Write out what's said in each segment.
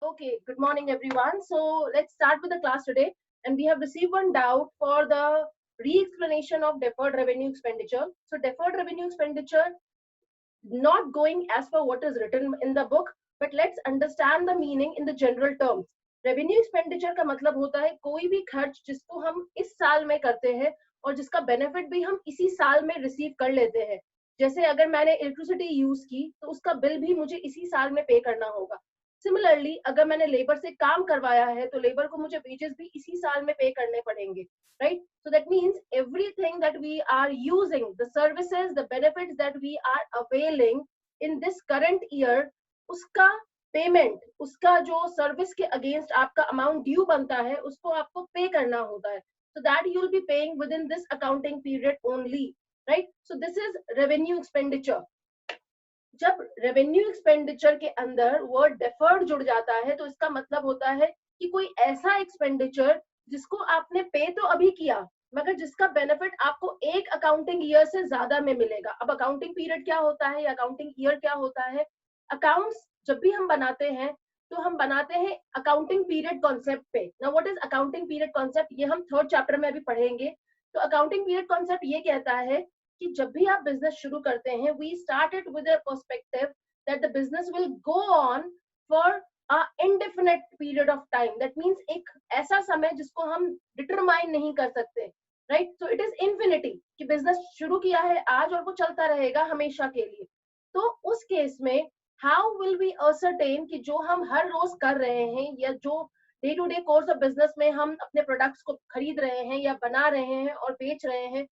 Okay, good morning everyone. So let's start with the class today. And we have received one doubt for the re-explanation of deferred revenue expenditure. So deferred revenue expenditure, not going as per what is written in the book, but let's understand the meaning in the general terms. Revenue expenditure का मतलब होता है कोई भी खर्च जिसको हम इस साल में करते हैं और जिसका बेनिफिट भी हम इसी साल में रिसीव कर लेते हैं. जैसे अगर मैंने इलेक्ट्रिसिटी यूज की तो उसका बिल भी मुझे इसी साल में पे करना होगा. सिमिलरली अगर मैंने लेबर से काम करवाया है तो लेबर को मुझे वेजेस भी इसी साल में पे करने पड़ेंगे, right? So that means everything that we are using, the services, the benefits that we are availing in this current year, उसका पेमेंट, उसका जो सर्विस के अगेंस्ट आपका अमाउंट ड्यू बनता है उसको आपको पे करना होता है. So that you will be paying within this accounting period only, right? So this is revenue expenditure. जब रेवेन्यू एक्सपेंडिचर के अंदर वर्ड डेफर्ड जुड़ जाता है तो इसका मतलब होता है कि कोई ऐसा एक्सपेंडिचर जिसको आपने पे तो अभी किया मगर जिसका बेनिफिट आपको एक अकाउंटिंग ईयर से ज्यादा में मिलेगा. अब अकाउंटिंग पीरियड क्या होता है या अकाउंटिंग ईयर क्या होता है? अकाउंट्स जब भी हम बनाते हैं तो हम बनाते हैं अकाउंटिंग पीरियड कॉन्सेप्ट पे. Now what is accounting period concept, ये हम थर्ड चैप्टर में अभी पढ़ेंगे. तो अकाउंटिंग पीरियड कॉन्सेप्ट ये कहता है कि जब भी आप बिजनेस शुरू करते हैं, we started with a perspective that the business will go on for a indefinite period of time. That means एक ऐसा समय जिसको हम डिटरमाइन नहीं कर सकते, right? So it is infinity कि बिजनेस शुरू किया है आज और वो चलता रहेगा हमेशा के लिए. तो उस केस में हाउ विल वी असरटेन कि जो हम हर रोज कर रहे हैं या जो day to day course of business में हम अपने प्रोडक्ट्स को खरीद रहे हैं या बना रहे हैं और बेच रहे हैं,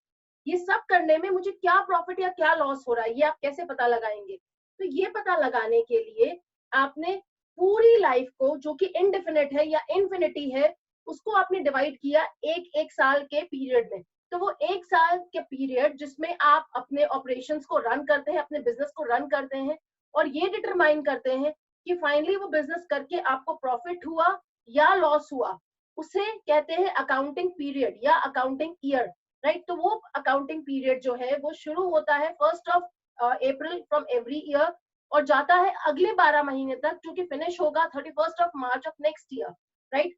ये सब करने में मुझे क्या प्रॉफिट या क्या लॉस हो रहा है, ये आप कैसे पता लगाएंगे? तो ये पता लगाने के लिए आपने पूरी लाइफ को जो कि इनडेफिनिट है या इन्फिनिटी है उसको आपने डिवाइड किया एक एक साल के पीरियड में. तो वो एक साल के पीरियड जिसमें आप अपने ऑपरेशंस को रन करते हैं, अपने बिजनेस को रन करते हैं और ये डिटरमाइन करते हैं कि फाइनली वो बिजनेस करके आपको प्रॉफिट हुआ या लॉस हुआ, उसे कहते हैं अकाउंटिंग पीरियड या अकाउंटिंग ईयर, राइट? तो वो अकाउंटिंग पीरियड जो है वो शुरू होता है 1 फ्रॉम एवरी ईयर और जाता है अगले 12 महीने तक, जो कि फिनिश होगा 31 मार्च ऑफ नेक्स्ट ईयर, राइट?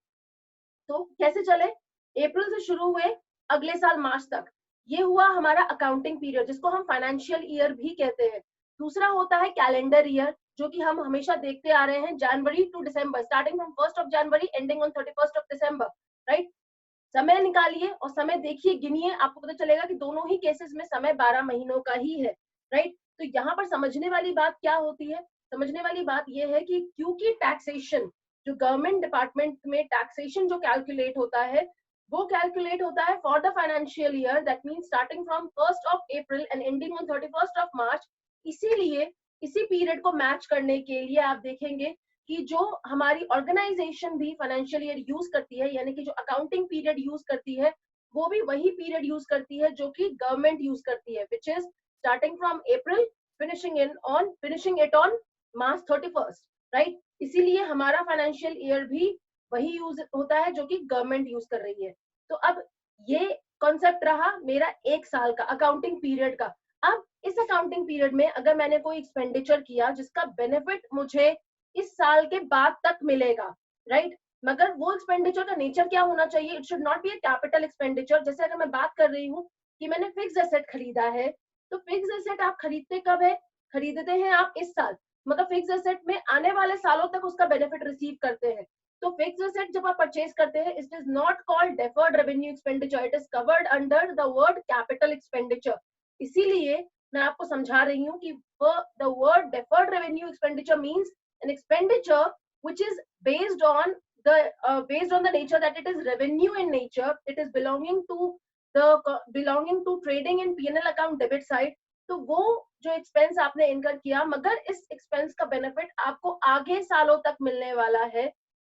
तो कैसे चले? अप्रैल से शुरू हुए अगले साल मार्च तक, ये हुआ हमारा अकाउंटिंग पीरियड जिसको हम फाइनेंशियल ईयर भी कहते हैं. दूसरा होता है कैलेंडर ईयर, जो कि हम हमेशा देखते आ रहे हैं, January to December, starting from 1 January ending on 31 December, right? समय निकालिए और समय देखिए, गिनिए, आपको पता चलेगा कि दोनों ही केसेस में समय 12 महीनों का ही है, राइट? तो यहाँ पर समझने वाली बात क्या होती है? समझने वाली बात यह है कि क्योंकि टैक्सेशन, जो गवर्नमेंट डिपार्टमेंट में टैक्सेशन जो कैलकुलेट होता है वो कैलकुलेट होता है for the financial year, that means starting from 1 April and ending on 31 मार्च. इसीलिए इसी पीरियड को मैच करने के लिए आप देखेंगे कि जो हमारी ऑर्गेनाइजेशन भी फाइनेंशियल ईयर यूज करती है, यानी कि जो अकाउंटिंग पीरियड यूज करती है वो भी वही पीरियड यूज करती है जो कि गवर्नमेंट यूज करती है, which is starting from April finishing it on March 31, right? इसीलिए हमारा फाइनेंशियल ईयर भी वही यूज होता है जो कि गवर्नमेंट यूज कर रही है. तो अब ये कॉन्सेप्ट रहा मेरा एक साल का अकाउंटिंग पीरियड का. अब इस अकाउंटिंग पीरियड में अगर मैंने कोई एक्सपेंडिचर किया जिसका बेनिफिट मुझे इस साल के बाद तक मिलेगा, राइट? मगर वो एक्सपेंडिचर का नेचर क्या होना चाहिए? It should not be a capital expenditure. जैसे अगर मैं बात कर रही हूँ कि मैंने फिक्स एसेट खरीदा है, तो फिक्स एसेट आप खरीदते कब है? खरीदते हैं आप इस साल, मगर फिक्स एसेट में आने वाले सालों तक उसका बेनिफिट रिसीव करते हैं. तो फिक्स एसेट जब आप परचेज करते हैं, it is not called deferred revenue expenditure, it is covered under the word capital expenditure. इसीलिए मैं आपको समझा रही हूँ कि the word deferred revenue expenditure means an expenditure which is based on the nature that it is revenue in nature, it is belonging to trading in P&L account debit side. तो वो जो एक्सपेंस आपने इनकर किया, मगर इस expense का benefit आपको आगे सालों तक मिलने वाला है.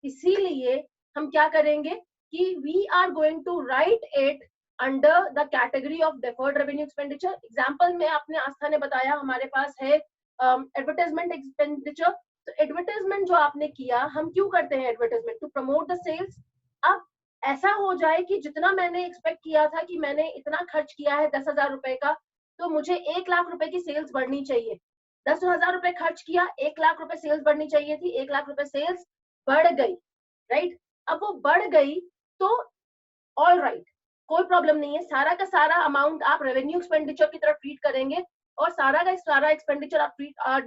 इसीलिए हम क्या करेंगे कि we are going to write it under the category of deferred revenue expenditure. Example में आपने आस्था ने बताया, हमारे पास है एडवर्टाइजमेंट एक्सपेंडिचर. तो एडवर्टाइजमेंट जो आपने किया, हम क्यों करते हैं advertisement? To promote the sales. अब ऐसा हो जाए कि जितना मैंने एक्सपेक्ट किया था कि मैंने इतना खर्च किया है 10,000 रुपए का, तो मुझे 1 लाख रुपए की सेल्स बढ़नी चाहिए. 10,000 रुपए खर्च किया, 1 लाख रुपए सेल्स बढ़नी चाहिए थी. 1 लाख रुपए सेल्स बढ़ गई, राइट? अब वो बढ़ गई तो ऑल राइट, कोई प्रॉब्लम नहीं है, सारा का सारा अमाउंट आप रेवेन्यू एक्सपेंडिचर की तरफ ट्रीट करेंगे और सारा का सारा एक्सपेंडिचर आप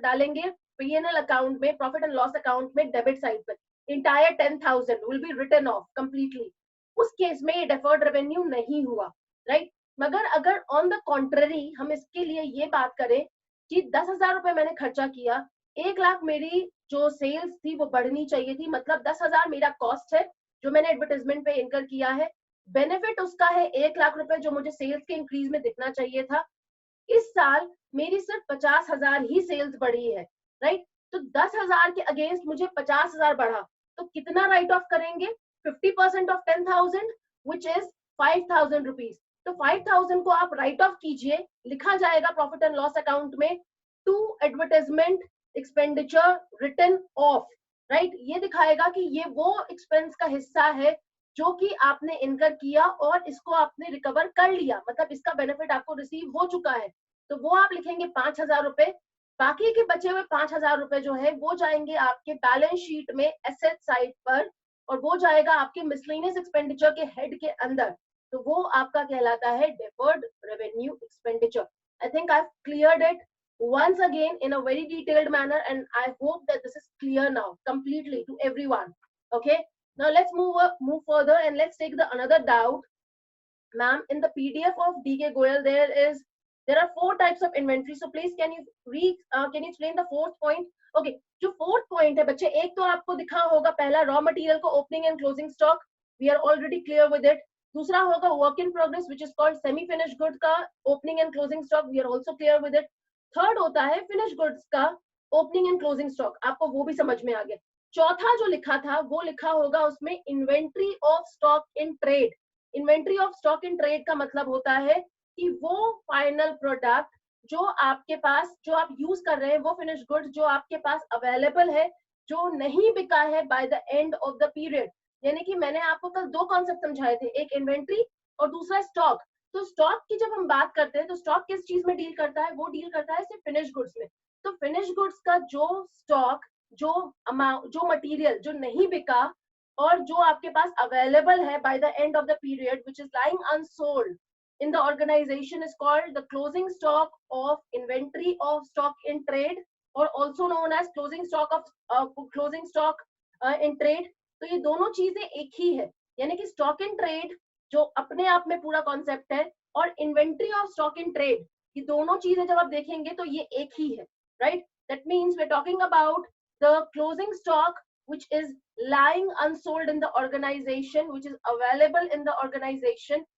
डालेंगे पीएनएल अकाउंट में, प्रॉफिट एंड लॉस अकाउंट में, डेबिट साइड पर। Entire 10,000 will be written off completely. उस केस में ये डेफर्ड रेवेन्यू नहीं हुआ, राइट? मगर अगर ऑन द कॉन्ट्ररी हम इसके लिए ये बात करें कि 10,000 रुपए मैंने खर्चा किया, 1 लाख मेरी जो सेल्स थी वो बढ़नी चाहिए थी, मतलब 10,000 मेरा कॉस्ट है जो मैंने एडवर्टाइजमेंट पे इनकर किया है, बेनिफिट उसका है 1 लाख रुपए जो मुझे सेल्स के इंक्रीज में दिखना चाहिए था। इस साल मेरी सिर्फ 50,000 ही सेल्स बढ़ी है, राइट? तो 10,000 के अगेंस्ट मुझे 50,000 बढ़ा, तो कितना राइट ऑफ करेंगे? 50% ऑफ 10,000 विच इज 5,000 रुपीज। तो 5,000 को आप राइट ऑफ कीजिए, लिखा जाएगा प्रॉफिट एंड लॉस अकाउंट में to advertisement expenditure written off, right? ये दिखाएगा कि ये वो एक्सपेंस का हिस्सा है जो कि आपने इनकर किया और इसको आपने रिकवर कर लिया, मतलब इसका बेनिफिट आपको रिसीव हो चुका है। तो वो आप लिखेंगे 5,000 रुपए। बाकी के बचे हुए 5,000 रुपए जो है वो जाएंगे आपके बैलेंस शीट में एसेट साइड पर, और वो जाएगा आपके मिसलेनियस एक्सपेंडिचर के हेड के अंदर। तो वो आपका कहलाता है deferred revenue expenditure. I think I have cleared it once again in a very detailed manner, and I hope that this is clear now completely to everyone. Okay, now let's move further and let's take the another doubt. Ma'am, in the PDF of DK Goyal there are 4 types of inventory, so please can you explain the fourth point? Okay, जो fourth point है बच्चे, एक तो आपको दिखा होगा पहला raw material को opening and closing stock, we are already clear with it. दूसरा होगा work in progress which is called semi finish good का opening and closing stock, we are also clear with it. Third होता है finish goods का opening and closing stock, आपको वो भी समझ में आ गया। चौथा जो लिखा था वो लिखा होगा उसमें inventory of stock in trade. Inventory of stock in trade का मतलब होता है कि वो फाइनल प्रोडक्ट जो आपके पास, जो आप यूज कर रहे हैं, वो फिनिश गुड्स जो आपके पास अवेलेबल है, जो नहीं बिका है by the end of the period. यानी कि मैंने आपको कल 2 कॉन्सेप्ट समझाए थे, एक इन्वेंट्री और दूसरा स्टॉक। तो स्टॉक की जब हम बात करते हैं तो स्टॉक किस चीज में डील करता है? वो डील करता है सिर्फ फिनिश गुड्स में। तो फिनिश गुड्स का जो स्टॉक, जो अमाउंट, जो मटेरियल जो नहीं बिका और जो आपके पास अवेलेबल है by the end of the period which is lying unsold in the organization is called the closing stock of inventory of stock in trade, or also known as closing stock in trade. तो ये दोनों चीजें एक ही है, यानी कि stock in trade जो अपने आप में पूरा कॉन्सेप्ट है और inventory of stock in trade, ये दोनों चीजें जब आप देखेंगे तो ये एक ही है, right? That means we are talking about the closing stock which is lying unsold in the organization, which is available in the organization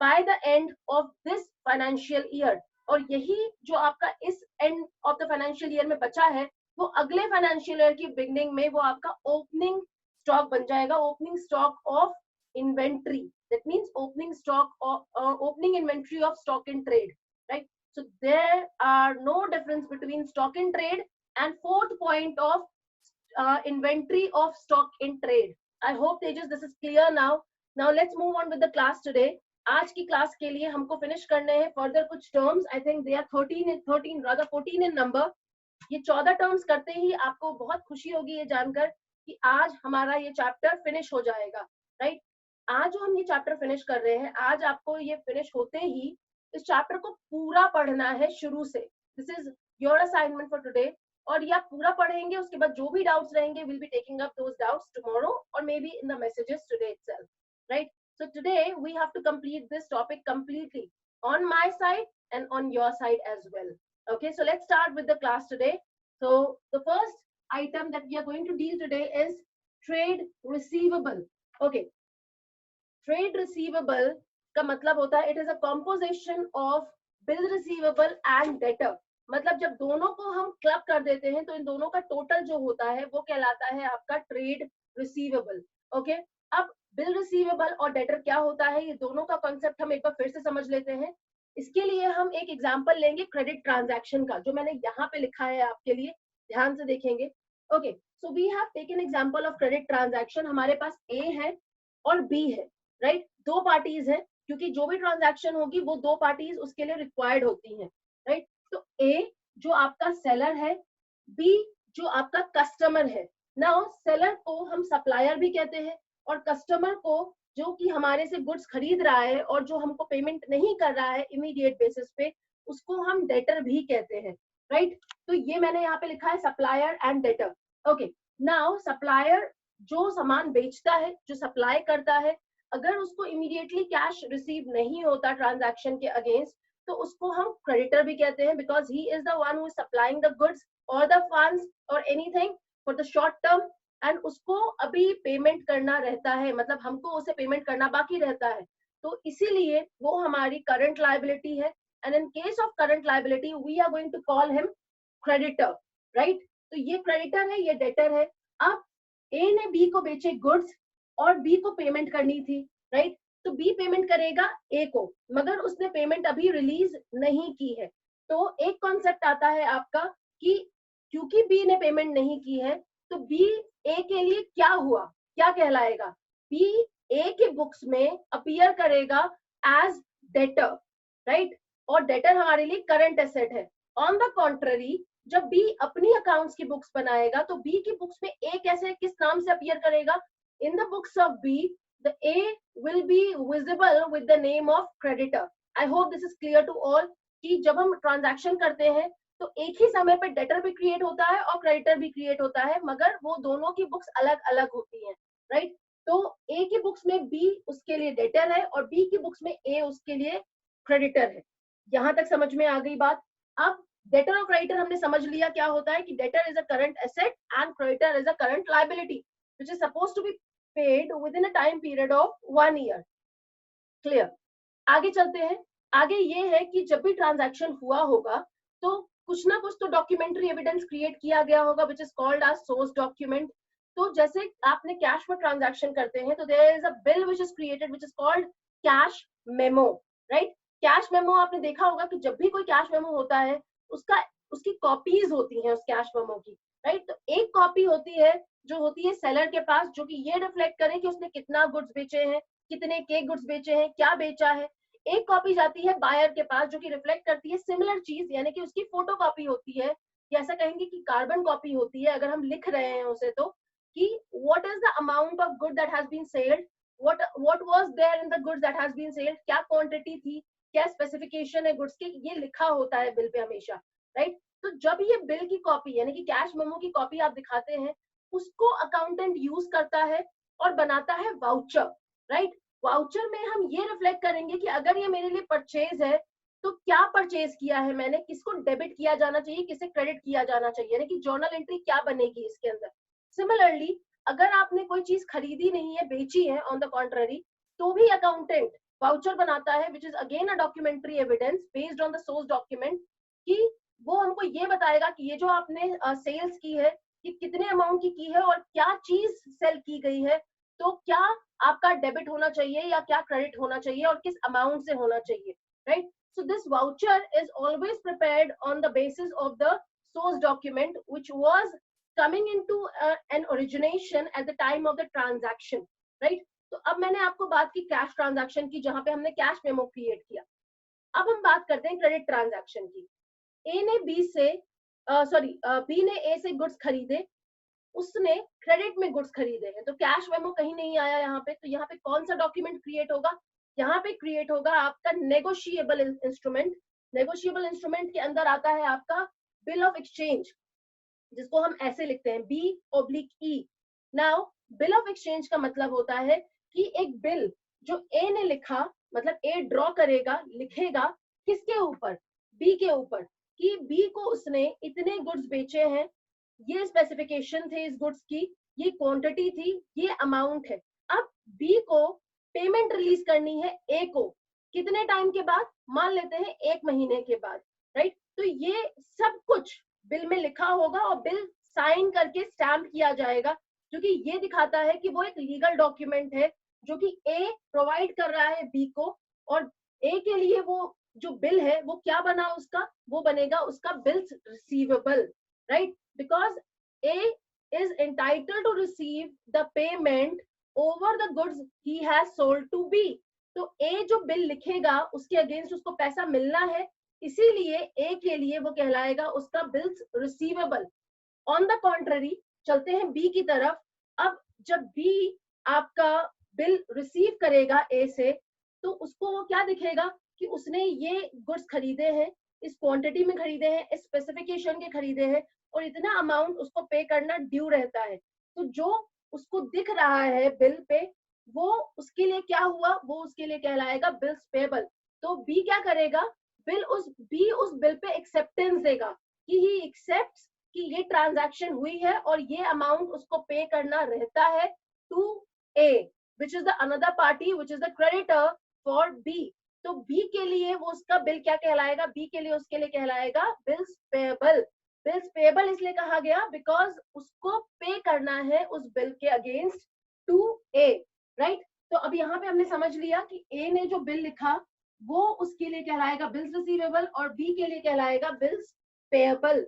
by the end of this financial year. और यही जो आपका इस end of the financial year में बचा है वो अगले financial year की beginning में वो आपका opening stock बन जाएगा, opening stock of inventory. That means opening stock of opening inventory of stock in trade, right? So there are no difference between stock in trade and fourth point of inventory of stock in trade. I hope Tejas this is clear now. Now let's move on with the class today. आज की class के लिए हमको finish करने हैं further कुछ terms. I think they are 14 in number. ये 14 terms करते ही आपको बहुत खुशी होगी ये जानकर कि आज हमारा ये चैप्टर फिनिश हो जाएगा, राइट? आज जो हम ये चैप्टर फिनिश कर रहे हैं, आज आपको ये फिनिश होते ही इस चैप्टर को पूरा पढ़ना है शुरू से। This is your assignment for today. और ये आप पूरा पढ़ेंगे, उसके बाद जो भी डाउट्स रहेंगे will be taking up those doubts tomorrow or may be in the messages today itself, right? So today we have to complete this topic completely on my side and on your side as well. Okay, so let's start with the class today. So the first item that we are going to deal today is trade receivable. Okay, trade receivable का मतलब होता है it is a composition of bill receivable and debtor. मतलब जब दोनों को हम club कर देते हैं तो इन दोनों का टोटल जो होता है वो कहलाता है आपका ट्रेड रिसीवेबल। ओके, अब बिल रिसीवेबल और डेटर क्या होता है, ये दोनों का कॉन्सेप्ट हम एक बार फिर से समझ लेते हैं। इसके लिए हम एक एग्जांपल लेंगे क्रेडिट ट्रांजैक्शन का, जो मैंने यहाँ पे लिखा है आपके लिए, ध्यान से देखेंगे। Okay, so we have taken example of credit transaction. हमारे पास ए है और बी है, राइट? 2 पार्टीज हैं, क्योंकि जो भी ट्रांजैक्शन होगी वो 2 पार्टीज उसके लिए रिक्वायर्ड होती हैं, राइट? तो ए जो आपका सेलर है, बी जो आपका कस्टमर है, नाउ सेलर को हम सप्लायर भी कहते हैं, और कस्टमर को जो कि हमारे से गुड्स खरीद रहा है और जो हमको पेमेंट नहीं कर रहा है इमीडिएट बेसिस पे, उसको हम डेटर भी कहते हैं, राइट। तो ये मैंने यहाँ पे लिखा है supplier and debtor. Okay, now supplier जो सामान बेचता है, जो सप्लाई करता है, अगर उसको इमीडिएटली कैश रिसीव नहीं होता ट्रांजैक्शन के अगेंस्ट, तो उसको हम क्रेडिटर भी कहते हैं, because he is the one who is supplying the goods और द फंड्स और anything for the short term, and उसको अभी पेमेंट करना रहता है, मतलब हमको उसे पेमेंट करना बाकी रहता है, तो इसीलिए वो हमारी करंट लायबिलिटी है। And in case of current liability we are going to call him creditor, right. तो ये क्रेडिटर है, ये डेटर है। अब ए ने बी को बेचे गुड्स और बी को पेमेंट करनी थी, राइट। तो बी पेमेंट करेगा ए को, मगर उसने पेमेंट अभी रिलीज नहीं की है। तो एक कॉन्सेप्ट आता है आपका कि क्योंकि बी ने पेमेंट नहीं की है, तो बी ए के लिए क्या हुआ, क्या कहलाएगा, बी ए के बुक्स में अपीयर करेगा एज डेटर, राइट। और डेटर हमारे लिए करंट एसेट है। ऑन द कॉन्ट्ररी, जब बी अपनी अकाउंट्स की बुक्स बनाएगा, तो बी की बुक्स में ए कैसे, किस नाम से अपीयर करेगा, in the books of B the A will be visible with the name of creditor. I hope this is clear to all कि जब हम ट्रांजैक्शन करते हैं तो एक ही समय पे डेटर भी क्रिएट होता है और क्रेडिटर भी क्रिएट होता है, मगर वो दोनों की बुक्स अलग अलग होती हैं, राइट। तो ए की बुक्स में बी उसके लिए डेटर है और बी की बुक्स में ए उसके लिए क्रेडिटर है। यहां तक समझ में आ गई बात। अब डेटर और क्रेडिटर हमने समझ लिया क्या होता है, कि debtor is a current asset and creditor is a current liability which is supposed to be paid within a time period of 1 year. Clear. आगे चलते हैं। आगे ये है कि जब भी ट्रांजैक्शन हुआ होगा तो कुछ ना कुछ तो डॉक्यूमेंट्री एविडेंस क्रिएट किया गया होगा which is called as source document. तो जैसे आपने कैश में ट्रांजैक्शन करते हैं तो there is a bill which is created which is called cash memo, right. Cash memo आपने देखा होगा कि जब भी कोई कैश मेमो होता है उसका उसकी कॉपीज होती हैं उस कैश मेमो की, राइट। तो एक कॉपी होती है जो होती है सेलर के पास, जो कि ये रिफ्लेक्ट करे कि उसने कितना गुड्स बेचे हैं, कितने के गुड्स बेचे हैं, क्या बेचा है। एक कॉपी जाती है बायर के पास जो कि रिफ्लेक्ट करती है सिमिलर चीज, यानी कि उसकी फोटो कॉपी होती है, या ऐसा कहेंगे कि कार्बन कॉपी होती है अगर हम लिख रहे हैं उसे, तो कि what is the amount of good that has been selled, what was there in the goods that has been selled, क्या क्वांटिटी थी, क्या स्पेसिफिकेशन है गुड्स की, ये लिखा होता है बिल पे हमेशा, राइट। तो जब ये बिल की कॉपी यानी कि कैश मेमो की कॉपी आप दिखाते हैं, उसको अकाउंटेंट यूज करता है और बनाता है वाउचर, राइट। वाउचर में हम ये रिफ्लेक्ट करेंगे कि अगर ये मेरे लिए परचेज है तो क्या परचेज किया है मैंने, किसको डेबिट किया जाना चाहिए, किसे क्रेडिट किया जाना चाहिए, यानी कि जर्नल एंट्री क्या बनेगी इसके अंदर। सिमिलरली अगर आपने कोई चीज खरीदी नहीं है, बेची है ऑन द कॉन्ट्ररी, तो भी अकाउंटेंट वाउचर बनाता है which is again a documentary evidence based on the source document, कि वो हमको ये बताएगा कि ये जो आपने सेल्स की है कि कितने अमाउंट की है और क्या चीज सेल की गई है, तो क्या आपका डेबिट होना चाहिए या क्या क्रेडिट होना चाहिए और किस अमाउंट से होना चाहिए, right. So this voucher is always prepared on the basis of the source document which was coming into an origination at the time of the transaction, right. तो अब मैंने आपको बात की कैश ट्रांजैक्शन की, जहां पे हमने कैश मेमो क्रिएट किया। अब हम बात करते हैं क्रेडिट ट्रांजैक्शन की। ए ने बी से बी ने ए से गुड्स खरीदे, उसने क्रेडिट में गुड्स खरीदे हैं, तो कैश मेमो कहीं नहीं आया यहाँ पे। तो यहाँ पे कौन सा डॉक्यूमेंट क्रिएट होगा, यहाँ पे क्रिएट होगा आपका नेगोशिएबल इंस्ट्रूमेंट। नेगोशिएबल इंस्ट्रूमेंट के अंदर आता है आपका बिल ऑफ एक्सचेंज, जिसको हम ऐसे लिखते हैं B/E। Now bill of exchange का मतलब होता है कि एक बिल जो ए ने लिखा, मतलब ए ड्रॉ करेगा, लिखेगा किसके ऊपर, बी के ऊपर, कि बी को उसने इतने गुड्स बेचे हैं, ये स्पेसिफिकेशन थे इस गुड्स की, ये क्वांटिटी थी, ये अमाउंट है। अब बी को पेमेंट रिलीज करनी है ए को, कितने टाइम के बाद, मान लेते हैं 1 महीने के बाद, राइट। तो ये सब कुछ बिल में लिखा होगा और बिल साइन करके स्टैम्प किया जाएगा, जो कि ये दिखाता है कि वो एक लीगल डॉक्यूमेंट है जो कि ए प्रोवाइड कर रहा है बी को, और ए के लिए वो जो बिल है वो क्या बना उसका, वो बनेगा उसका bills receivable, right. Because A is entitled to receive the payment over the goods he has sold to B. तो A जो बिल लिखेगा उसके अगेंस्ट उसको पैसा मिलना है, इसीलिए A के लिए वो कहलाएगा उसका bills receivable. On the contrary चलते हैं बी की तरफ। अब जब बी आपका बिल रिसीव करेगा ए से, तो उसको वो क्या दिखेगा कि उसने ये गुड्स खरीदे हैं, इस क्वांटिटी में खरीदे हैं, इस स्पेसिफिकेशन के खरीदे हैं, और इतना अमाउंट उसको पे करना ड्यू रहता है। तो जो उसको दिख रहा है बिल पे, वो उसके लिए क्या हुआ, वो उसके लिए कहलाएगा बिल्स पेबल। तो बी क्या करेगा, बी उस बिल पे एक्सेप्टेंस देगा कि ही एक्सेप्ट्स कि ये ट्रांजैक्शन हुई है और ये अमाउंट उसको पे करना रहता है to A, which is the another party, which is the creditor for B. तो बी के लिए वो उसका बिल क्या कहलाएगा, बी के लिए उसके लिए कहलाएगा बिल्स पेबल। बिल्स पेबल इसलिए कहा गया बिकॉज उसको पे करना है उस बिल के अगेंस्ट टू ए, राइट। तो अब यहाँ पे हमने समझ लिया कि ए ने जो बिल लिखा वो उसके लिए कहलाएगा बिल्स रिसीवेबल और बी के लिए कहलाएगा बिल्स पेएबल।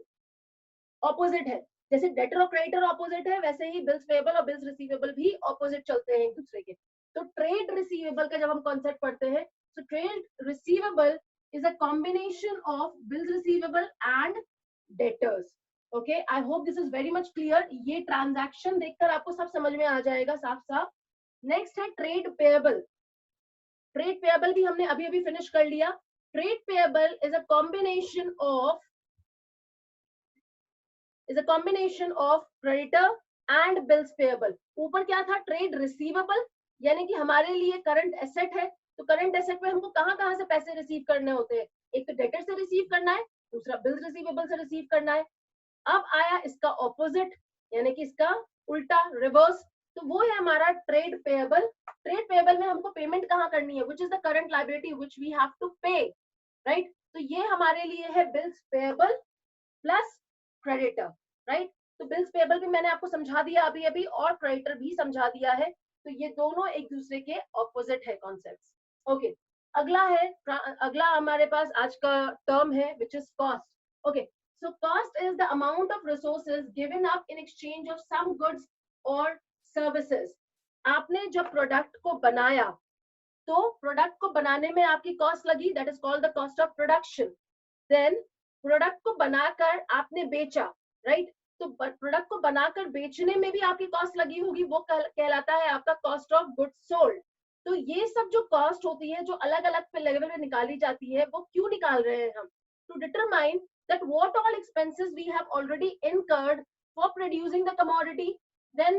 ऑपोजिट है, जैसे डेटर और क्रेडिटर ऑपोजिट है, वैसे ही बिल्स पेएबल और बिल्स रिसीवेबल भी ऑपोजिट चलते हैं एक दूसरे के। तो ट्रेड रिसीवेबल का जब हम कॉन्सेप्ट पढ़ते हैं, तो trade receivable is a combination of bills receivable and debtors. Okay, I hope this is very much clear. ये ट्रांजैक्शन देखकर आपको सब समझ में आ जाएगा साफ साफ। नेक्स्ट है ट्रेड पेएबल। ट्रेड पेएबल भी हमने अभी अभी फिनिश कर लिया। Trade payable is a combination of creditor and bills payable. ऊपर क्या था, ट्रेड रिसीवेबल, यानी कि हमारे लिए करंट एसेट है, तो करंट एसेट में हमको कहां से पैसे रिसीव करने होते हैं, एक तो डेटर से रिसीव करना है, दूसरा बिल्स रिसीवेबल से रिसीव करना है। अब आया इसका ऑपोजिट, यानी कि इसका उल्टा, रिवर्स, तो वो है हमारा ट्रेड पेएबल। ट्रेड पेएबल में हमको पेमेंट कहाँ करनी है, which is the current liability which we have to pay, right. तो ये हमारे लिए है bills payable plus creditor, right. तो बिल्स पेएबल भी मैंने आपको समझा दिया अभी अभी, और क्रेडिटर भी समझा दिया है। तो ये दोनों एक दूसरे के ऑपोजिट है कॉन्सेप्ट्स। ओके, अगला हमारे पास आज का टर्म है which is cost. Okay, so cost is the amount of resources given up in exchange of some goods or services. आपने जब प्रोडक्ट को बनाया, तो प्रोडक्ट को बनाने में आपकी कॉस्ट लगी, that is called the cost of production. Then product को बनाकर आपने बेचा, राइट। तो प्रोडक्ट को बनाकर बेचने में भी आपकी कॉस्ट लगी होगी, वो कहलाता है आपका कॉस्ट ऑफ गुड्स सोल्ड। तो ये सब जो कॉस्ट होती है, जो अलग अलग लेवल पे निकाली जाती है, वो क्यों निकाल रहे हैं हम, to determine that what all expenses we have already incurred for producing the commodity, then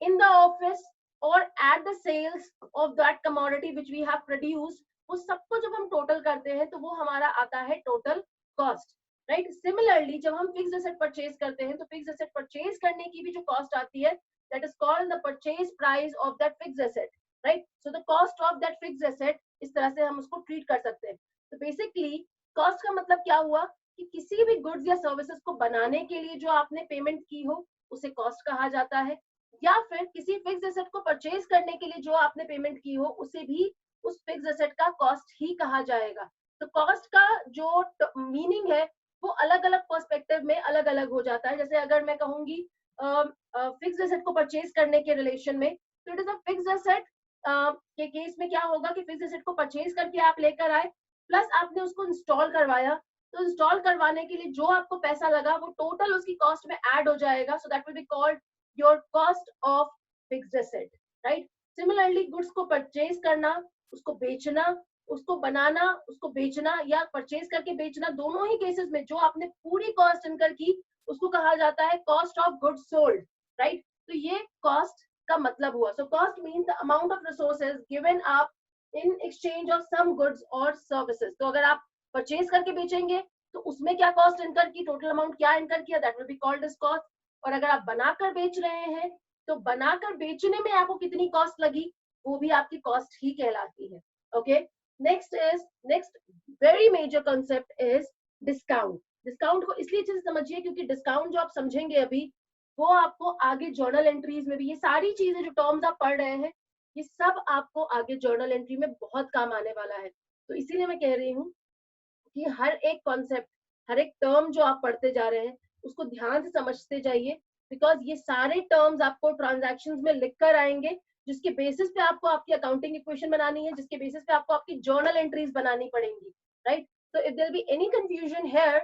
in the office or at the sales of that commodity which we have produced, वो सबको जब हम टोटल करते हैं तो वो हमारा आता है टोटल कॉस्ट, राइट। सिमिलरली जब हम फिक्स्ड एसेट परचेज करते हैं, तो फिक्स्ड एसेट परचेज करने की भी जो कॉस्ट आती है, that is called the purchase price of that fixed asset, right. So the cost of that fixed asset, इस तरह से हम उसको ट्रीट कर सकते हैं। तो बेसिकली कॉस्ट का मतलब क्या हुआ कि किसी भी गुड्स या सर्विसेज को बनाने के लिए जो आपने पेमेंट की हो, उसे कॉस्ट कहा जाता है, या फिर किसी फिक्स्ड एसेट को परचेज करने के लिए जो आपने पेमेंट की हो, उसे भी उस फिक्स्ड एसेट का कॉस्ट ही कहा जाएगा। तो कॉस्ट का जो मीनिंग है वो अलग अलग पर्सपेक्टिव में अलग अलग हो जाता है। जैसे अगर मैं कहूंगी फिक्स्ड एसेट को परचेज करने के रिलेशन में, तो it is a fixed asset के केस में क्या होगा कि फिक्स्ड एसेट को परचेज करके आप लेकर आए, प्लस आपने उसको इंस्टॉल करवाया, तो इंस्टॉल करवाने के लिए जो आपको पैसा लगा वो टोटल उसकी कॉस्ट में ऐड हो जाएगा, so that will be called your cost of fixed asset, right. Similarly goods को परचेज करना, उसको बेचना, उसको बनाना, उसको बेचना या परचेज करके बेचना, दोनों ही केसेस में जो आपने पूरी कॉस्ट इनकर की, उसको कहा जाता है cost of goods sold, right. तो ये कॉस्ट का मतलब हुआ। So cost means the amount of resources given up in exchange of some goods और सर्विसेज। तो अगर आप परचेज करके बेचेंगे तो उसमें क्या कॉस्ट इनकर की, टोटल अमाउंट क्या इनकर किया, that will be called as cost. और अगर आप बनाकर बेच रहे हैं, तो बनाकर बेचने में आपको कितनी कॉस्ट लगी, वो भी आपकी कॉस्ट ही कहलाती है। Okay, next very major concept is discount. Discount को इसलिए अच्छे से समझिए क्योंकि डिस्काउंट जो आप समझेंगे अभी, वो आपको आगे जर्नल एंट्रीज में भी, ये सारी चीजें जो टर्म्स आप पढ़ रहे हैं, ये सब आपको आगे जर्नल एंट्री में बहुत काम आने वाला है। तो इसीलिए मैं कह रही हूँ कि हर एक कॉन्सेप्ट, हर एक टर्म जो आप पढ़ते जा रहे हैं, उसको ध्यान से समझते जाइए, बिकॉज ये सारे टर्म्स आपको ट्रांजैक्शंस में लिख कर आएंगे, जिसके बेसिस पे आपको आपकी अकाउंटिंग इक्वेशन बनानी है, जिसके बेसिस पे आपको आपकी जर्नल एंट्रीज बनानी पड़ेंगी, राइट। तो if there be any confusion here,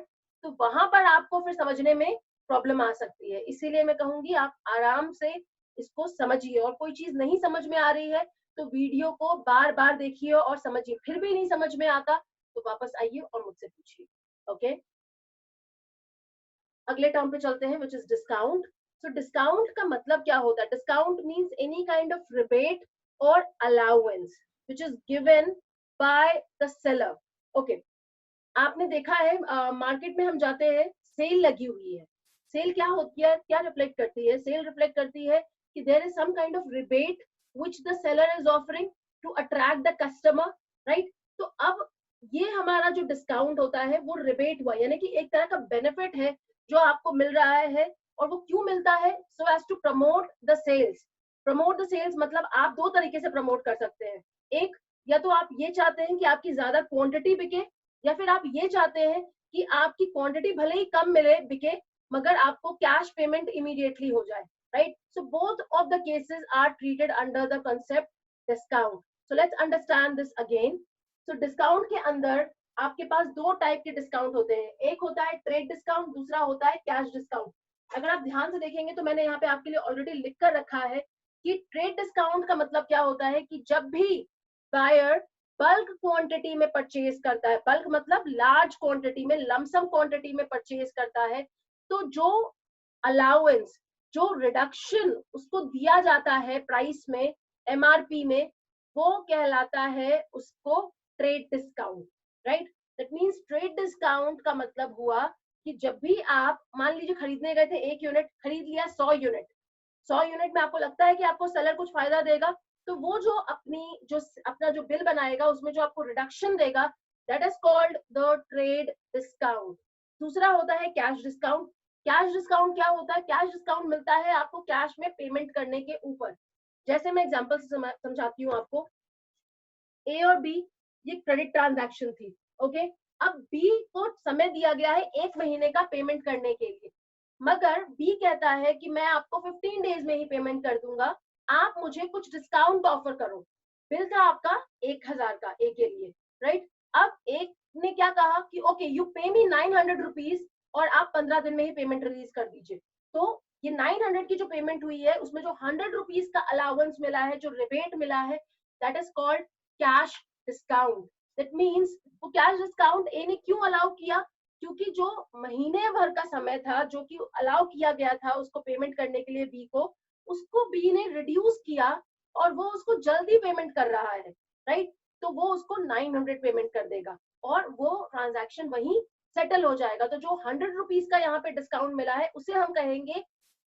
तो वहां पर आपको फिर समझने में प्रॉब्लम आ सकती है। इसीलिए मैं कहूंगी आप आराम से इसको समझिए, और कोई चीज नहीं समझ में आ रही है तो वीडियो को बार बार देखिए और समझिए। फिर भी नहीं समझ में आता तो वापस आइए और मुझसे पूछिए। ओके, अगले टर्म पे चलते हैं, which is discount. So discount का मतलब क्या होता है? Discount means any kind of rebate or allowance which is given by the seller. Okay, आपने देखा है मार्केट में हम जाते हैं, सेल लगी हुई है। सेल क्या होती है, क्या रिफ्लेक्ट करती है? सेल रिफ्लेक्ट करती है कि there is some kind of rebate which the seller is offering to attract the customer, right? तो अब ये हमारा जो डिस्काउंट होता है वो रिबेट हुआ, यानी कि एक तरह का बेनिफिट है जो आपको मिल रहा है। और वो क्यों मिलता है? So as to promote the sales. Promote the sales मतलब आप दो तरीके से प्रमोट कर सकते हैं। एक, या तो आप ये चाहते हैं कि आपकी ज्यादा क्वांटिटी बिके, या फिर आप ये चाहते हैं कि आपकी क्वांटिटी भले ही कम मिले बिके मगर आपको कैश पेमेंट इमीडिएटली हो जाए, right? So both of the cases are treated under the concept discount. So let's understand this again. So discount के अंदर आपके पास दो टाइप के डिस्काउंट होते हैं, एक होता है ट्रेड डिस्काउंट, दूसरा होता है कैश डिस्काउंट। अगर आप ध्यान से देखेंगे तो मैंने यहाँ पे आपके लिए ऑलरेडी लिख कर रखा है कि ट्रेड डिस्काउंट का मतलब क्या होता है कि जब भी बायर बल्क क्वांटिटी में परचेज करता है, बल्क मतलब लार्ज क्वांटिटी में, लमसम क्वांटिटी में परचेज करता है, तो जो अलाउंस, जो रिडक्शन उसको दिया जाता है प्राइस में, एमआरपी में, वो कहलाता है उसको trade discount, right? That means trade discount का मतलब हुआ कि जब भी आप मान लीजिए खरीदने गए थे, एक यूनिट खरीद लिया, 100 यूनिट, 100 यूनिट में आपको लगता है कि आपको सेलर कुछ फायदा देगा, तो वो जो अपना जो बिल बनाएगा उसमें जो आपको रिडक्शन देगा, that is called the trade discount. दूसरा होता है कैश डिस्काउंट। कैश डिस्काउंट क्या होता है? कैश डिस्काउंट मिलता है आपको कैश में पेमेंट करने के ऊपर। जैसे मैं एग्जांपल से समझाती हूँ आपको। ए और बी ये क्रेडिट ट्रांजैक्शन थी, ओके? अब बी को समय दिया गया है 1 महीने का पेमेंट करने के लिए, मगर बी कहता है कि मैं आपको 15 डेज में ही पेमेंट कर दूंगा, आप मुझे कुछ डिस्काउंट ऑफर करो। बिल था आपका 1000 का ए के लिए, राइट? अब एक ने क्या कहा कि ओके यू पे मी 900 रुपीज और आप 15 दिन में ही पेमेंट रिलीज कर दीजिए। तो ये 900 की जो पेमेंट हुई है उसमें जो 100 रुपीज का अलाउंस मिला है, जो रिबेट मिला है, that is called cash discount. That means वो कैश डिस्काउंट ए ने क्यों अलाउ किया? क्योंकि जो महीने भर का समय था जो कि अलाउ किया गया था उसको पेमेंट करने के लिए बी को, उसको बी ने रिड्यूस किया और वो उसको जल्दी पेमेंट कर रहा है, राइट? तो वो उसको 900 पेमेंट कर देगा और वो ट्रांजैक्शन वहीं सेटल हो जाएगा। तो जो 100 रुपीज का यहाँ पे डिस्काउंट मिला है उसे हम कहेंगे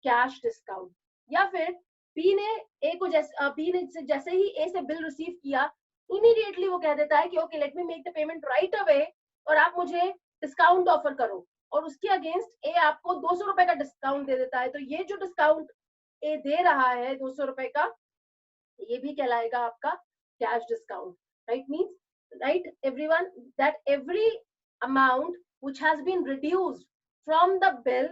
कैश डिस्काउंट। या फिर बी ने जैसे ही ए से बिल रिसीव किया, इमीडिएटली वो कह देता है कि okay let me make the payment right away और आप मुझे डिस्काउंट ऑफर करो, और उसके अगेंस्ट ए आपको 200 रुपए का डिस्काउंट दे देता है। तो ये जो डिस्काउंट ए दे रहा है 200 रुपए का, ये भी कहलाएगा आपका cash discount, right? Means right everyone that every amount which has been reduced from the bill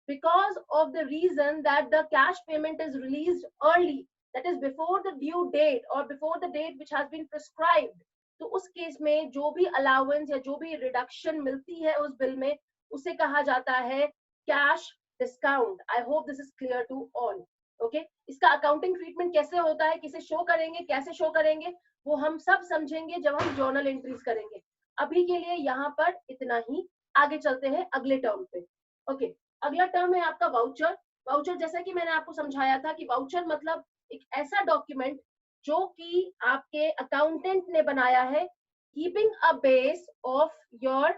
because of the reason that the cash payment is released early, that is before the due date or before the date which has been prescribed। तो उस case में जो भी allowance या जो भी reduction मिलती है उस बिल में उसे कहा जाता है cash discount. I hope this is clear to all, okay? इसका अकाउंटिंग ट्रीटमेंट कैसे होता है, किसे शो करेंगे, कैसे शो करेंगे, वो हम सब समझेंगे जब हम जर्नल एंट्रीज करेंगे। अभी के लिए यहाँ पर इतना ही, आगे चलते हैं अगले टर्म पे। ओके, अगला टर्म है आपका वाउचर। वाउचर जैसा कि मैंने आपको समझाया था कि वाउचर मतलब एक ऐसा डॉक्यूमेंट जो कि आपके अकाउंटेंट ने बनाया है keeping a base of your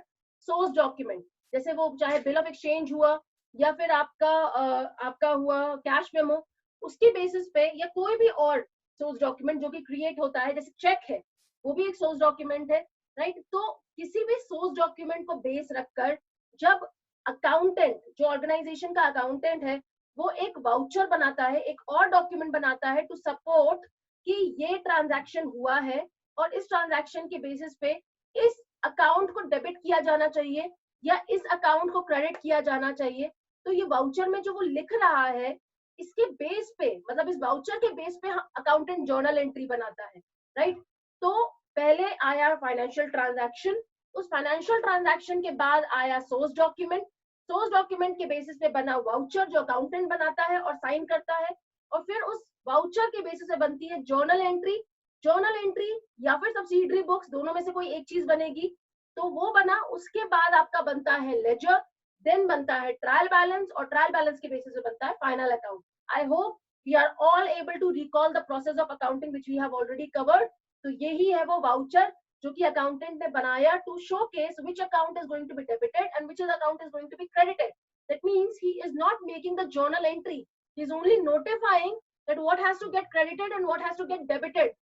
source document. जैसे वो चाहे बिल ऑफ एक्सचेंज हुआ या फिर आपका हुआ कैश मेमो, उसके बेसिस पे, या कोई भी और सोर्स डॉक्यूमेंट जो कि क्रिएट होता है, जैसे चेक है वो भी एक सोर्स डॉक्यूमेंट है, राइट? तो किसी भी सोर्स डॉक्यूमेंट को बेस रखकर जब अकाउंटेंट, जो ऑर्गेनाइजेशन का अकाउंटेंट है, वो एक वाउचर बनाता है, एक और डॉक्यूमेंट बनाता है टू सपोर्ट कि ये ट्रांजैक्शन हुआ है और इस ट्रांजैक्शन के बेसिस पे इस अकाउंट को डेबिट किया जाना चाहिए या इस अकाउंट को क्रेडिट किया जाना चाहिए। तो ये वाउचर में जो वो लिख रहा है, इसके बेस पे, मतलब इस वाउचर के बेस पे अकाउंटेंट जर्नल एंट्री बनाता है, राइट? तो पहले आया फाइनेंशियल ट्रांजैक्शन, उस फाइनेंशियल ट्रांजैक्शन के बाद आया सोर्स डॉक्यूमेंट, सोर्स डॉक्यूमेंट के बेसिस पे बना वाउचर जो अकाउंटेंट बनाता है और साइन करता है, और फिर उस वाउचर के बेसिस पे बनती है जर्नल एंट्री। जर्नल एंट्री या फिर सब्सिडरी बुक्स, दोनों में से कोई एक चीज बनेगी, तो वो बना। उसके बाद आपका बनता है लेजर, देन बनता है ट्रायल बैलेंस, और ट्रायल बैलेंस के बेसिस पे बनता है final account. I hope we are all able to recall the process of accounting which we have already covered. तो यही है वो वाउचर जो कि अकाउंटेंट ने बनाया to showcase which account is going to be debited and which account is going to be credited. That means he is not making the journal entry. He is only notifying that what has to get credited and what has to get debited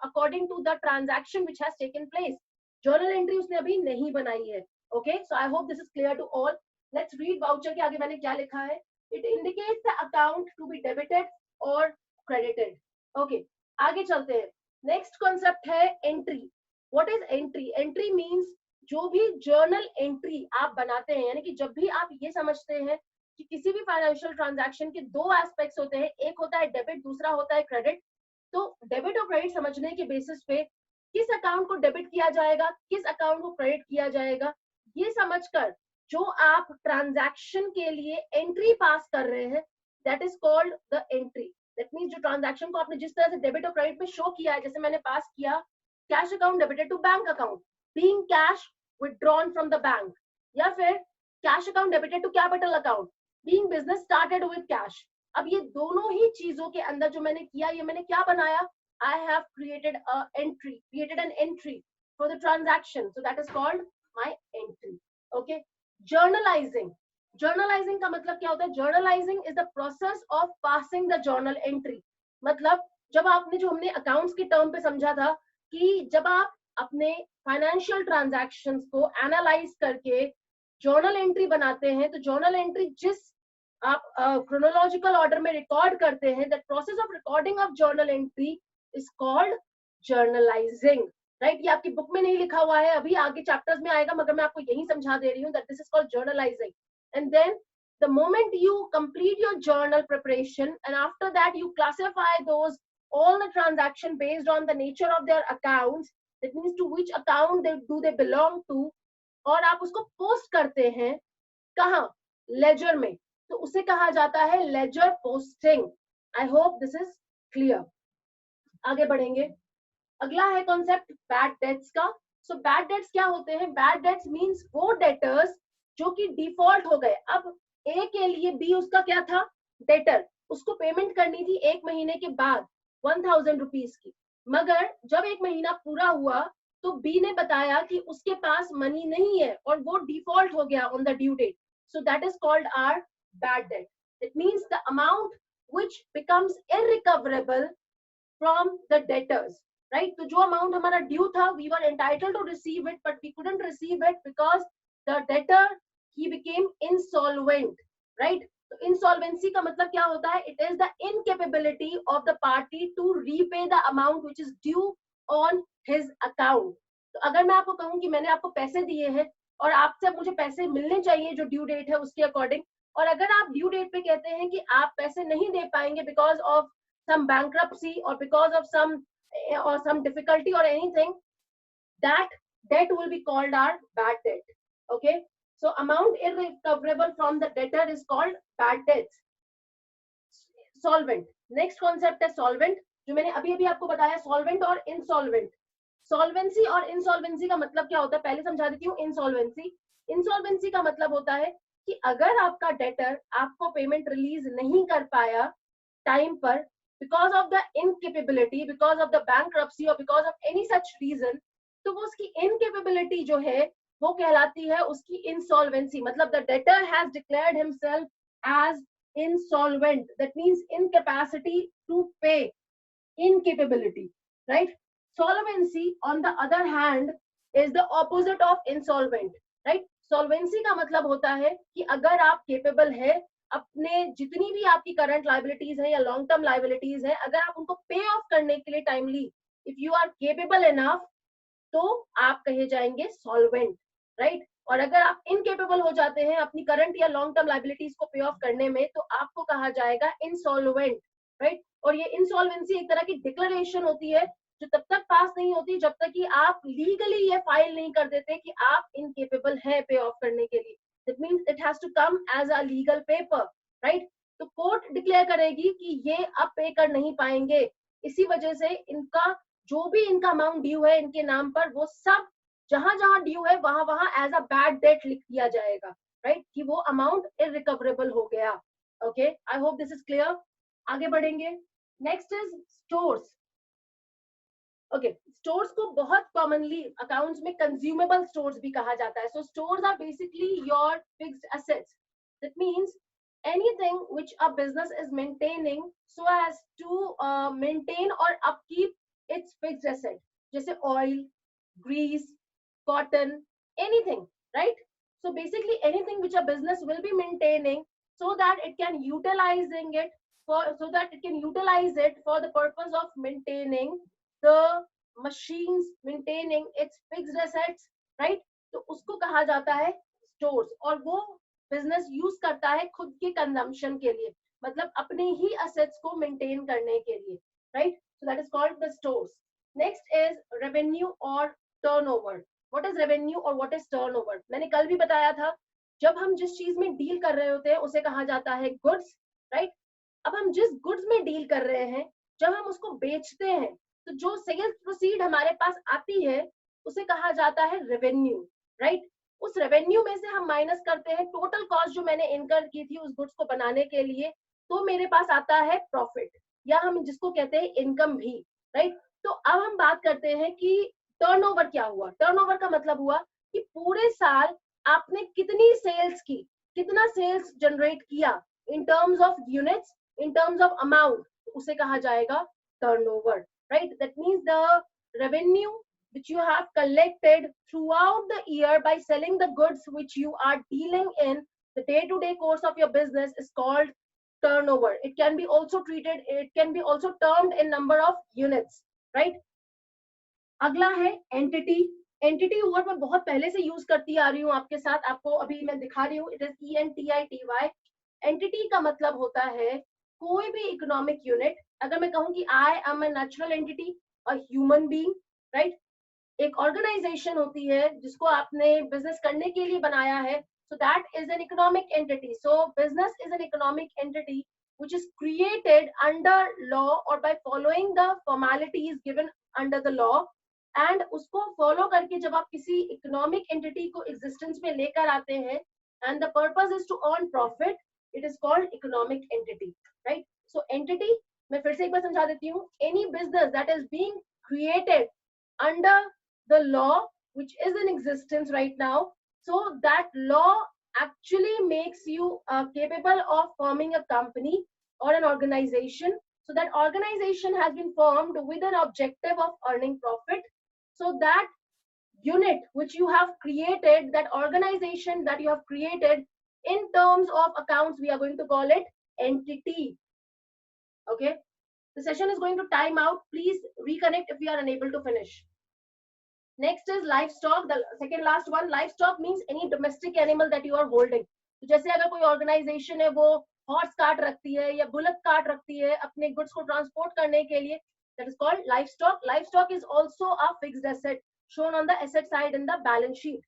according to the transaction which has taken place. Journal entry उसने अभी नहीं बनाई है. Okay, so I hope this is clear to all. Let's read voucher के आगे मैंने क्या लिखा है. It indicates the account to be debited or credited. Okay, आगे चलते हैं. Next concept है entry. What is entry? Entry means जो भी जर्नल एंट्री आप बनाते हैं, यानी कि जब भी आप ये समझते हैं कि किसी भी फाइनेंशियल ट्रांजैक्शन के दो एस्पेक्ट्स होते हैं, एक होता है डेबिट, दूसरा होता है क्रेडिट। तो डेबिट और क्रेडिट समझने के बेसिस पे किस अकाउंट को डेबिट किया जाएगा, किस अकाउंट को क्रेडिट किया जाएगा, ये समझकर जो आप ट्रांजैक्शन के लिए एंट्री पास कर रहे हैं, that is called the entry. That means जो ट्रांजैक्शन को आपने जिस तरह से डेबिट और क्रेडिट में शो किया है, जैसे मैंने पास किया cash account debited to bank account, being cash withdrawn from the bank, या फिर cash account debited to capital account, being business started with cash. अब ये दोनों ही चीजों के अंदर जो मैंने किया, ये मैंने क्या बनाया, I have created an entry for the transaction, so that is called my entry. Okay, journalising. Journalising का मतलब क्या होता है? Journalising is the process of passing the journal entry. मतलब जब आपने, जो हमने अकाउंट्स के टर्म पे समझा था कि जब आप अपने फाइनेंशियल ट्रांजैक्शंस को एनालाइज करके जर्नल एंट्री बनाते हैं, तो जर्नल एंट्री जिस आप क्रोनोलॉजिकल ऑर्डर में रिकॉर्ड करते हैं, that process of recording of journal entry is called journalising. Right, ये आपकी बुक में नहीं लिखा हुआ है, अभी आगे चैप्टर्स में आएगा, मगर मैं आपको यही समझा दे रही हूँ that this is called journalizing. And then the moment you complete your journal preparation, and after that you classify those all the transaction based on the nature of their accounts, that means to which account they belong to, और आप उसको post करते हैं कहाँ, laser में, तो उसे कहा जाता है ledger posting. I hope this is clear. आगे बढ़ेंगे, अगला है कॉन्सेप्ट बैड डेट्स का। सो बैड डेट्स क्या होते हैं? बैड डेट्स मींस वो डेटर्स जो कि डिफॉल्ट हो गए। अब ए के लिए बी उसका क्या था, डेटर, उसको पेमेंट करनी थी 1 महीने के बाद 1000 रुपीज की, मगर जब 1 महीना पूरा हुआ तो बी ने बताया कि उसके पास मनी नहीं है और वो डिफॉल्ट हो गया on the due date, so that is called our bad debt. It means the amount which becomes irrecoverable from the debtors, right. तो जो अमाउंट हमारा ड्यू था, we were entitled to receive it, but we couldn't receive it because the debtor he became insolvent, right? तो insolvency का मतलब क्या होता है? It is the incapability of the party to repay the amount which is due on his account. तो अगर मैं आपको कहूँ कि मैंने आपको पैसे दिए हैं और आपसे मुझे पैसे मिलने चाहिए जो ड्यू डेट है उसके अकॉर्डिंग, और अगर आप ड्यू डेट पे कहते हैं कि आप पैसे नहीं दे पाएंगे because of some bankruptcy or because of some difficulty और anything, that debt will be called our bad debt. Okay, so amount irrecoverable from the debtor is called bad debts. Solvent, next concept है solvent, जो मैंने अभी अभी आपको बताया, solvent और insolvent। solvency और insolvency का मतलब क्या होता है, पहले समझा देती हूँ। insolvency का मतलब होता है कि अगर आपका डेटर आपको पेमेंट रिलीज नहीं कर पाया टाइम पर because of the incapability, because of the bankruptcy or because of any such reason, तो वो उसकी इनकेपेबिलिटी जो है वो कहलाती है उसकी इंसॉल्वेंसी। मतलब the debtor has declared himself as insolvent, that means incapacity to pay, incapability, right? Solvency on the other hand is the opposite of insolvent, right? Solvency का मतलब होता है कि अगर आप capable है, अपने जितनी भी आपकी करंट लाइबिलिटीज है या लॉन्ग टर्म लाइबिलिटीज है, अगर आप उनको पे ऑफ करने के लिए timely, if you are capable enough, तो आप कहे जाएंगे सॉल्वेंट, राइट। और अगर आप इनकेपेबल हो जाते हैं अपनी करंट या लॉन्ग टर्म लाइबिलिटीज को पे ऑफ करने में, तो आपको कहा जाएगा इंसॉल्वेंट, राइट। और ये इंसॉल्वेंसी एक तरह की डिक्लेरेशन होती है जो तब तक पास नहीं होती जब तक कि आप लीगली ये फाइल नहीं कर देते कि आप इनकेपेबल हैं पे ऑफ करने के लिए। That means it has to come as a legal paper, right? तो कोर्ट डिक्लेयर करेगी कि ये अब पे कर नहीं पाएंगे, इसी वजह से इनका जो भी इनका अमाउंट ड्यू है इनके नाम पर, वो सब जहां जहां ड्यू है वहां वहां एज अ बैड डेट लिख दिया जाएगा, राइट? कि वो अमाउंट इरिकवरेबल हो गया। Okay, I hope this is clear. आगे बढ़ेंगे। Next is stores. Okay, stores को बहुत कॉमनली अकाउंट्स में कंज्यूमेबल स्टोर्स भी कहा जाता है। So stores are basically your fixed assets, that means anything which a business is maintaining so as to maintain or upkeep its fixed asset, जैसे oil, grease, cotton, anything, right? So basically anything which a business will be maintaining so that it can utilizing it for the purpose of maintaining the machines, maintaining its fixed assets, right? तो उसको कहा जाता है stores, और वो business use करता है खुद के कंजम्पशन के लिए, मतलब अपने ही असेट्स को मेंटेन करने के लिए, right? So that is called the stores. Next is revenue और टर्नओवर। व्हाट इज रेवेन्यू और व्हाट इज टर्नओवर? मैंने कल भी बताया था, जब हम जिस चीज में डील कर रहे होते हैं उसे कहा जाता है गुड्स, राइट? अब हम जिस गुड्स में डील कर रहे हैं, जब हम उसको बेचते हैं तो जो सेल्स प्रोसीड हमारे पास आती है उसे कहा जाता है रेवेन्यू, राइट? उस रेवेन्यू में से हम माइनस करते हैं टोटल कॉस्ट जो मैंने इनकर की थी उस गुड्स को बनाने के लिए, तो मेरे पास आता है प्रॉफिट, या हम जिसको कहते हैं इनकम भी, राइट? तो अब हम बात करते हैं कि टर्नओवर क्या हुआ। टर्नओवर का मतलब हुआ कि पूरे साल आपने कितनी सेल्स की, कितना सेल्स जनरेट किया in terms of units, in terms of amount, उसे कहा जाएगा turnover, right? That means the revenue which you have collected throughout the year by selling the goods which you are dealing in the day-to-day course of your business is called turnover. It can be also termed in number of units, right? अगला है entity. Entity word मैं बहुत पहले से use करती आ रही हूँ आपके साथ, आपको अभी मैं दिखा रही हूँ। It is ENTITY। एंटिटी का मतलब होता है कोई भी इकोनॉमिक यूनिट। अगर मैं कहूँ कि I am a natural entity, a human being, right? एक ऑर्गेनाइजेशन होती है जिसको आपने बिजनेस करने के लिए बनाया है, so that is an economic entity. So business is an economic entity which is created under law or by following the formalities given under the law, and उसको फॉलो करके जब आप किसी इकोनॉमिक एंटिटी को एग्जिस्टेंस में लेकर आते हैं and the purpose is to earn profit, it is called economic entity, right? So entity मैं फिर से एक बार समझा देती हूँ, any business that is being created under the law which is in existence right now, so that law actually makes you capable of forming a company or an organization. So that organization has been formed with an objective of earning profit, so that unit which you have created, that organization that you have created, in terms of accounts we are going to call it entity. Okay, the session is going to time out. Please reconnect if we are unable to finish. Next is livestock, the second last one. Livestock means any domestic animal that you are holding. तो जैसे अगर कोई organisation है वो horse cart रखती है या bullock cart रखती है अपने गुड्स को ट्रांसपोर्ट करने के लिए, that is called livestock. Livestock is also a fixed asset shown on the asset side in the balance sheet.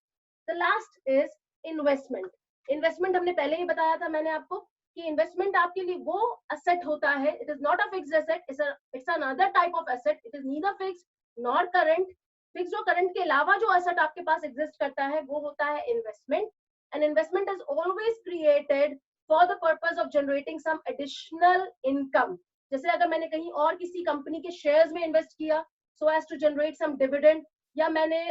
The last is investment. Investment हमने पहले ही बताया था मैंने आपको कि इन्वेस्टमेंट आपके लिए वो asset होता है, it is not a fixed asset, it's another type of asset. It is neither fixed nor current. Fix और करंट के अलावा जो एसेट आपके पास एग्जिस्ट करता है वो होता है investment, and investment is always created for the purpose of generating some additional income. जैसे अगर मैंने कहीं और किसी कंपनी के शेयर्स में इन्वेस्ट किया so as to generate some dividend, या मैंने